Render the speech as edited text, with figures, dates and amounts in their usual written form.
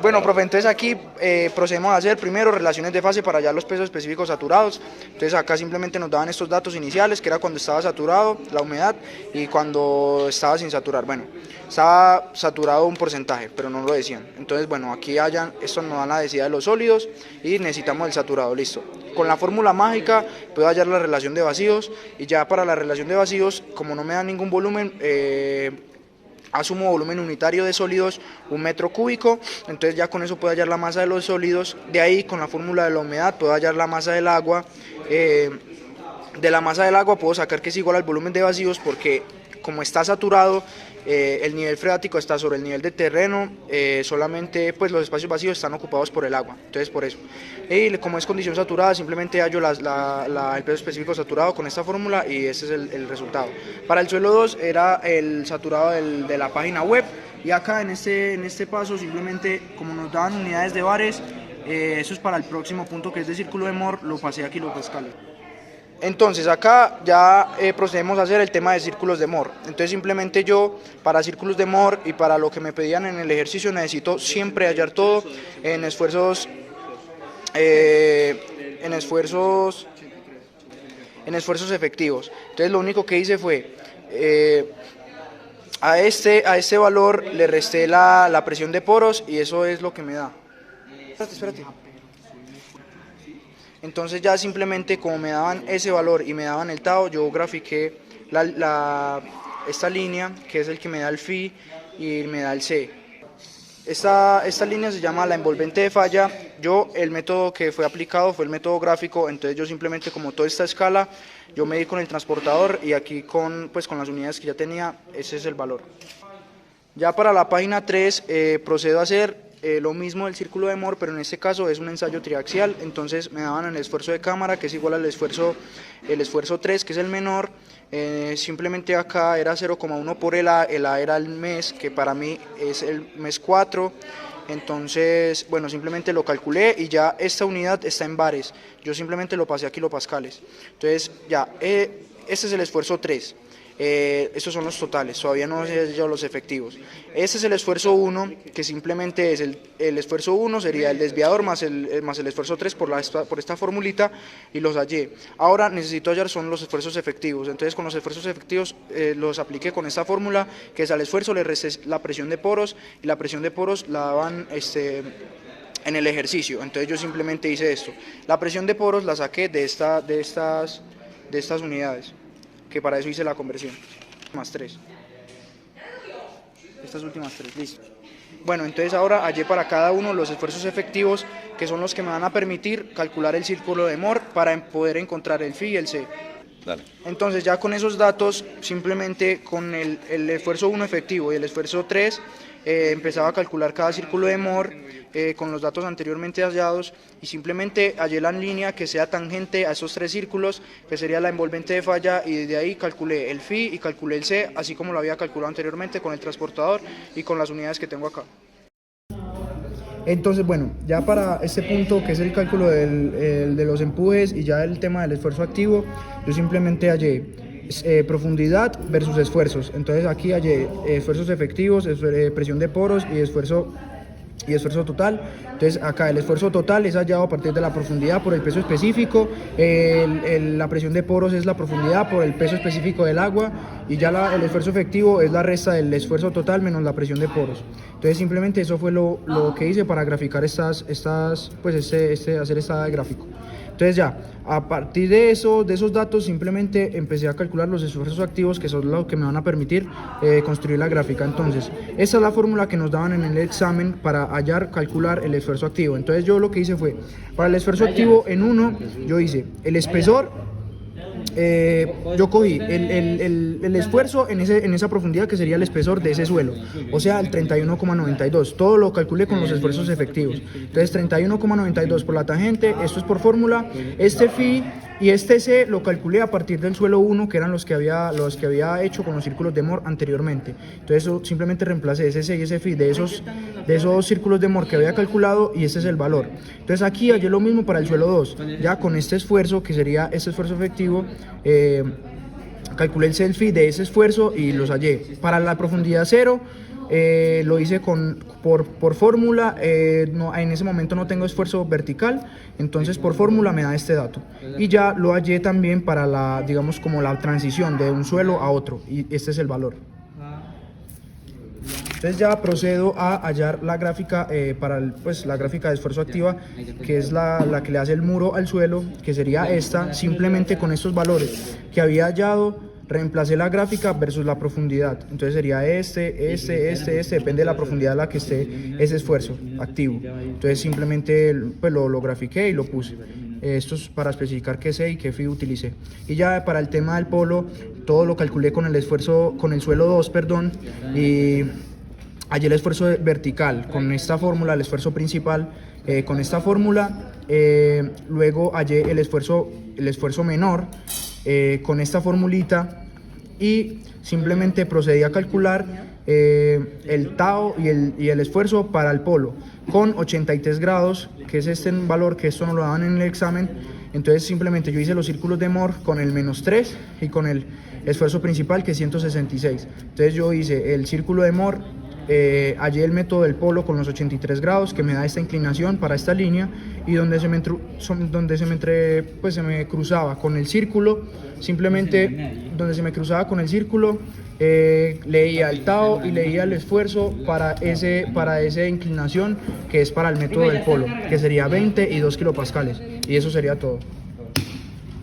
Bueno, profe, entonces aquí procedemos a hacer primero relaciones de fase para hallar los pesos específicos saturados. Entonces acá simplemente nos daban estos datos iniciales, que era cuando estaba saturado, la humedad, y cuando estaba sin saturar. Bueno, estaba saturado un porcentaje, pero no lo decían. Entonces, bueno, aquí hayan, esto nos da la densidad de los sólidos y necesitamos el saturado, listo. Con la fórmula mágica puedo hallar la relación de vacíos, y ya para la relación de vacíos, como no me da ningún volumen, asumo volumen unitario de sólidos, 1 metro cúbico. Entonces ya con eso puedo hallar la masa de los sólidos. De ahí, con la fórmula de la humedad, puedo hallar la masa del agua. De la masa del agua puedo sacar que es igual al volumen de vacíos, porque como está saturado, el nivel freático está sobre el nivel de terreno, solamente pues los espacios vacíos están ocupados por el agua, entonces por eso. Y como es condición saturada, simplemente hallo el peso específico saturado con esta fórmula, y este es el resultado. Para el suelo 2 era el saturado de la página web, y acá en este paso simplemente, como nos daban unidades de bares, eso es para el próximo punto, que es de círculo de Moore, lo pasé a kilopascales. Entonces acá ya procedemos a hacer el tema de círculos de Moore. Entonces simplemente yo, para círculos de Moore y para lo que me pedían en el ejercicio, necesito siempre hallar todo en esfuerzos en esfuerzos efectivos. Entonces lo único que hice fue a este valor le resté la presión de poros, y eso es lo que me da. Espérate. Entonces ya simplemente, como me daban ese valor y me daban el tau, yo grafiqué esta línea, que es el que me da el phi y me da el c. Esta línea se llama la envolvente de falla. El método que fue aplicado fue el método gráfico. Entonces yo simplemente, como toda esta escala, yo medí con el transportador, y aquí con las unidades que ya tenía, ese es el valor. Ya para la página 3 procedo a hacer lo mismo del círculo de Moore, pero en este caso es un ensayo triaxial. Entonces me daban el esfuerzo de cámara, que es igual al esfuerzo 3, que es el menor. Simplemente acá era 0,1 por el A era el mes, que para mí es el mes 4. Entonces, bueno, simplemente lo calculé, y ya esta unidad está en bares. Yo simplemente lo pasé a kilopascales. Entonces ya, este es el esfuerzo 3. Estos son los totales, todavía no sé yo los efectivos. Este es el esfuerzo 1, que simplemente es el esfuerzo 1 sería el desviador más el esfuerzo 3 por esta formulita, y los hallé. Ahora necesito hallar son los esfuerzos efectivos. Entonces con los esfuerzos efectivos los apliqué con esta fórmula, que es al esfuerzo le resté la presión de poros, y la presión de poros la daban en el ejercicio. Entonces yo simplemente hice esto. La presión de poros la saqué de estas unidades, que para eso hice la conversión. Más 3. Estas últimas 3, listo. Bueno, entonces ahora hallé para cada uno los esfuerzos efectivos, que son los que me van a permitir calcular el círculo de Moore para poder encontrar el phi y el c. Dale. Entonces ya con esos datos, simplemente con el esfuerzo 1 efectivo y el esfuerzo 3, empezaba a calcular cada círculo de Moore con los datos anteriormente hallados, y simplemente hallé la línea que sea tangente a esos 3 círculos, que sería la envolvente de falla, y desde ahí calculé el phi y calculé el c, así como lo había calculado anteriormente con el transportador y con las unidades que tengo acá. Entonces, bueno, ya para este punto, que es el cálculo de los empujes y ya el tema del esfuerzo activo, yo simplemente hallé profundidad versus esfuerzos. Entonces aquí hallé esfuerzos efectivos, presión de poros y esfuerzo total. Entonces acá el esfuerzo total es hallado a partir de la profundidad por el peso específico, la presión de poros es la profundidad por el peso específico del agua, y ya el esfuerzo efectivo es la resta del esfuerzo total menos la presión de poros. Entonces simplemente eso fue lo que hice para graficar hacer esta gráfico. Entonces ya, a partir de esos datos, simplemente empecé a calcular los esfuerzos activos, que son los que me van a permitir construir la gráfica. Entonces, esa es la fórmula que nos daban en el examen para calcular el esfuerzo activo. Entonces yo lo que hice fue, para el esfuerzo activo en 1, yo hice el espesor, yo cogí el esfuerzo en esa profundidad, que sería el espesor de ese suelo, o sea, el 31,92. Todo lo calculé con los esfuerzos efectivos. Entonces 31,92 por la tangente, esto es por fórmula. Este phi y este c lo calculé a partir del suelo 1, que eran los que había hecho con los círculos de Moore anteriormente. Entonces simplemente reemplacé ese c y ese phi de esos círculos de Moore que había calculado, y ese es el valor. Entonces aquí hallé lo mismo para el suelo 2, ya con este esfuerzo, que sería este esfuerzo efectivo. Calculé el selfie de ese esfuerzo y los hallé. Para la profundidad 0, lo hice por fórmula, en ese momento no tengo esfuerzo vertical, entonces por fórmula me da este dato. Y ya lo hallé también para digamos como la transición de un suelo a otro, y este es el valor. Entonces ya procedo a hallar la gráfica la gráfica de esfuerzo activa, que es la que le hace el muro al suelo, que sería esta. Simplemente con estos valores que había hallado, reemplacé la gráfica versus la profundidad. Entonces sería depende de la profundidad a la que esté ese esfuerzo activo. Entonces simplemente pues, lo grafiqué y lo puse. Esto es para especificar qué C y qué phi utilicé. Y ya para el tema del polo, todo lo calculé con el suelo 2, perdón, y hallé el esfuerzo vertical con esta fórmula, el esfuerzo principal con esta fórmula. Luego hallé el esfuerzo menor con esta formulita y simplemente procedí a calcular el tau y el esfuerzo para el polo con 83 grados, que es este valor, que esto no lo daban en el examen. Entonces simplemente yo hice los círculos de Mohr con el -3 y con el esfuerzo principal, que es 166. Entonces yo hice el círculo de Mohr, hallé el método del polo con los 83 grados, que me da esta inclinación para esta línea, y donde se me cruzaba con el círculo, simplemente donde se me cruzaba con el círculo, leía el tau y leía el esfuerzo para esa inclinación, que es para el método del polo, que sería 20 y 2 kilopascales, y eso sería todo.